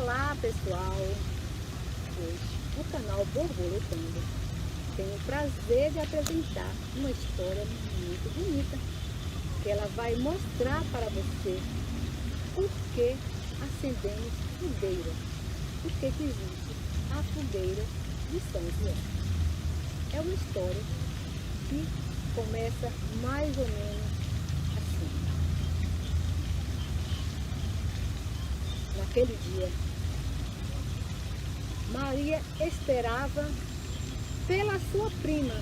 Olá pessoal, hoje o canal Borboletando tem o prazer de apresentar uma história muito bonita, que ela vai mostrar para você por que acendemos fogueira, por que existe a fogueira de São João. É uma história que começa mais ou menos assim. Naquele dia, Maria esperava pela sua prima,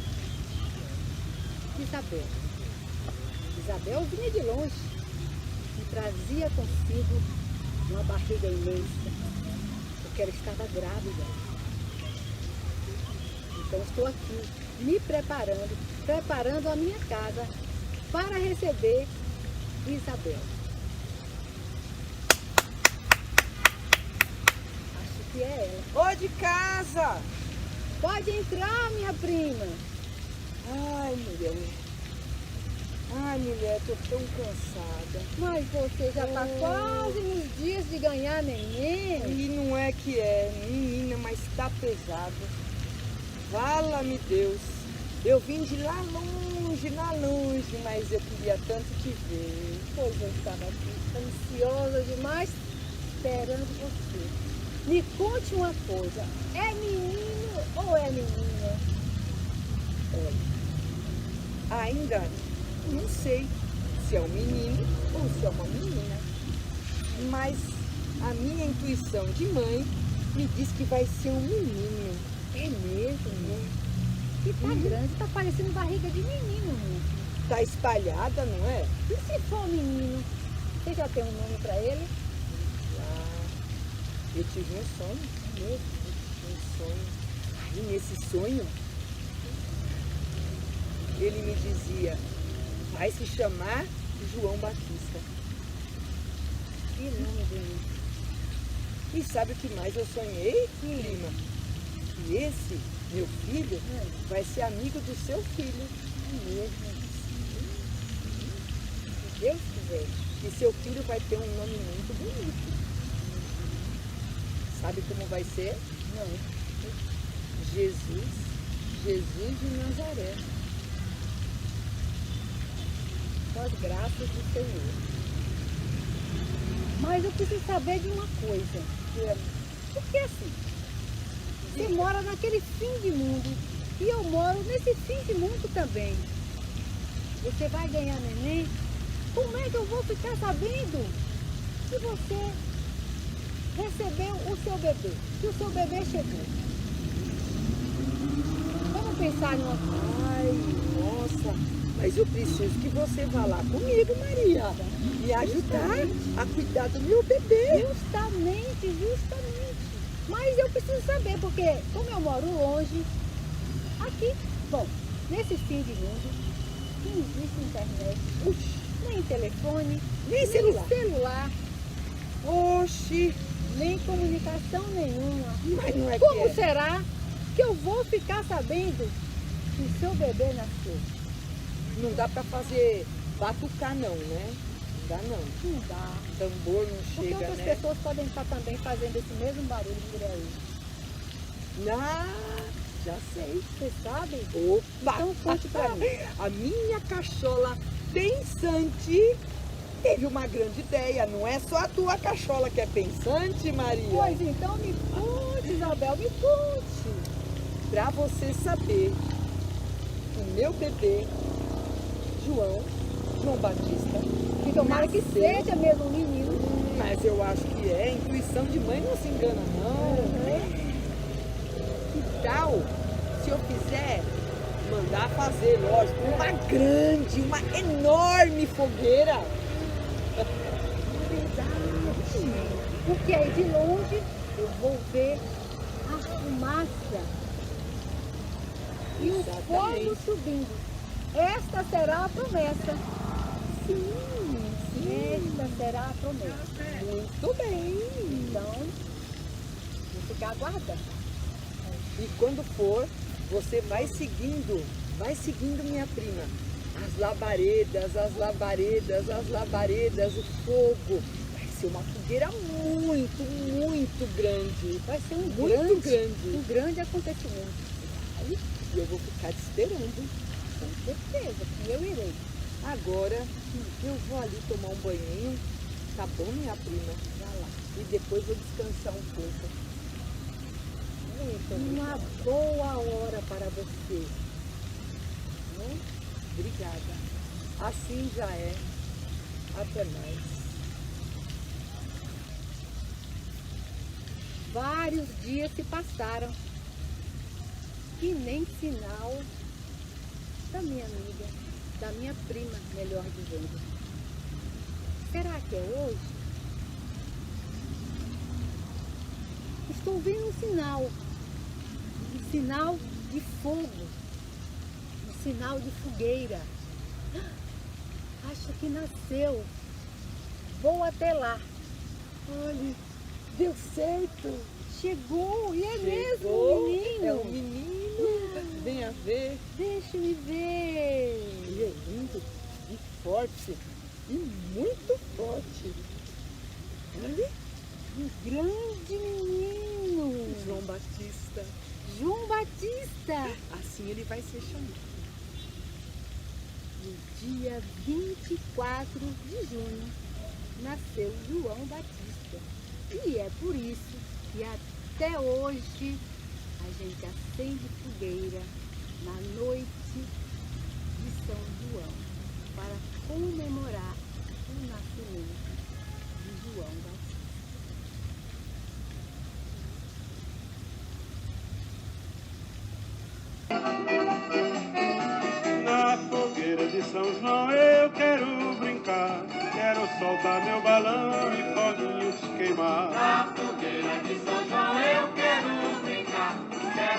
Isabel. Isabel vinha de longe e trazia consigo uma barriga imensa, porque ela estava grávida. Então estou aqui me preparando a minha casa para receber Isabel. Acho que é ela. Ô, de casa! Pode entrar, minha prima. Ai, mulher, tô tão cansada. Mas você já está quase nos dias de ganhar neném. E não é que é, menina, mas tá pesado. Fala-me Deus. Eu vim de lá longe, mas eu queria tanto te ver. Pois eu estava aqui ansiosa demais esperando você. Me conte uma coisa, é menino ou é menina? Olha, ainda não sei se é um menino ou se é uma menina, mas a minha intuição de mãe me diz que vai ser um menino. É mesmo? Que tá grande, tá parecendo barriga de menino mesmo. Tá espalhada, não é? E se for menino, você já tem um nome para ele? Eu tive um sonho mesmo, um sonho. Aí nesse sonho, ele me dizia, vai se chamar João Batista. Que nome bonito. E sabe o que mais eu sonhei, prima? Que esse, meu filho, vai ser amigo do seu filho. Mesmo. Se Deus quiser. E seu filho vai ter um nome muito bonito. Sabe como vai ser? Não. Jesus de Nazaré. Com as graças do Senhor. Mas eu preciso saber de uma coisa. Porque assim, você mora naquele fim de mundo e eu moro nesse fim de mundo também. Você vai ganhar neném? Como é que eu vou ficar sabendo que você recebeu o seu bebê? Que o seu bebê chegou? Vamos pensar em uma coisa. Ai, nossa, mas eu preciso que você vá lá comigo, Maria, me ajudar a cuidar do meu bebê. Justamente. Mas eu preciso saber, porque como eu moro longe, aqui, bom, nesse fim de mundo, não existe internet, nem telefone, Nem celular, Oxi, nem comunicação nenhuma. mas não é Como que é. será que eu vou ficar sabendo que o seu bebê nasceu? Não dá pra fazer batucar não, né? Não dá não. Não dá. Tambor não Porque chega, outras né? pessoas podem estar também fazendo esse mesmo barulho por aí. Ah, já sei. Você sabe? Opa! Então conte pra mim. A minha cachola pensante teve uma grande ideia. Não é só a tua cachola que é pensante, Maria. Pois então me conte, Isabel, me conte. Pra você saber, o meu bebê, João Batista, Que tomara que nasceu. seja mesmo um menino. Mas eu acho que é. Intuição de mãe não se engana, não. Que tal se eu quiser mandar fazer, lógico, uma enorme fogueira? Verdade. Porque aí de longe eu vou ver a fumaça e o fogo subindo. Esta será a promessa. Sim. Esta será a promessa. Muito bem. Então, vou ficar aguardando. E quando for, você vai seguindo, minha prima. As labaredas, o fogo. Vai ser uma fogueira muito grande. Vai ser um grande acontecimento. E eu vou ficar te esperando. Com certeza que eu irei. Agora eu vou ali tomar um banho, tá bom, minha prima? Vai lá. E depois vou descansar um pouco. Uma boa hora para você. Obrigada. Assim já é. Até mais. Vários dias se passaram e nem sinal da minha amiga, da minha prima, melhor dizendo. Será que é hoje? Estou vendo um sinal de fogo, um sinal de fogueira. Acho que nasceu. Vou até lá. Olha, deu certo. Chegou, e é mesmo, Chegou. menino. É um menino. Venha ver. Deixa-me ver. Ele é lindo e forte. E muito forte. Olha. Um grande menino. João Batista. João Batista. Assim ele vai ser chamado. No dia 24 de junho, nasceu João Batista. E é por isso que até hoje a gente acende fogueira na noite de São João para comemorar o nascimento de João Batista. Na fogueira de São João eu quero brincar, quero soltar meu balão e foguinhos queimar.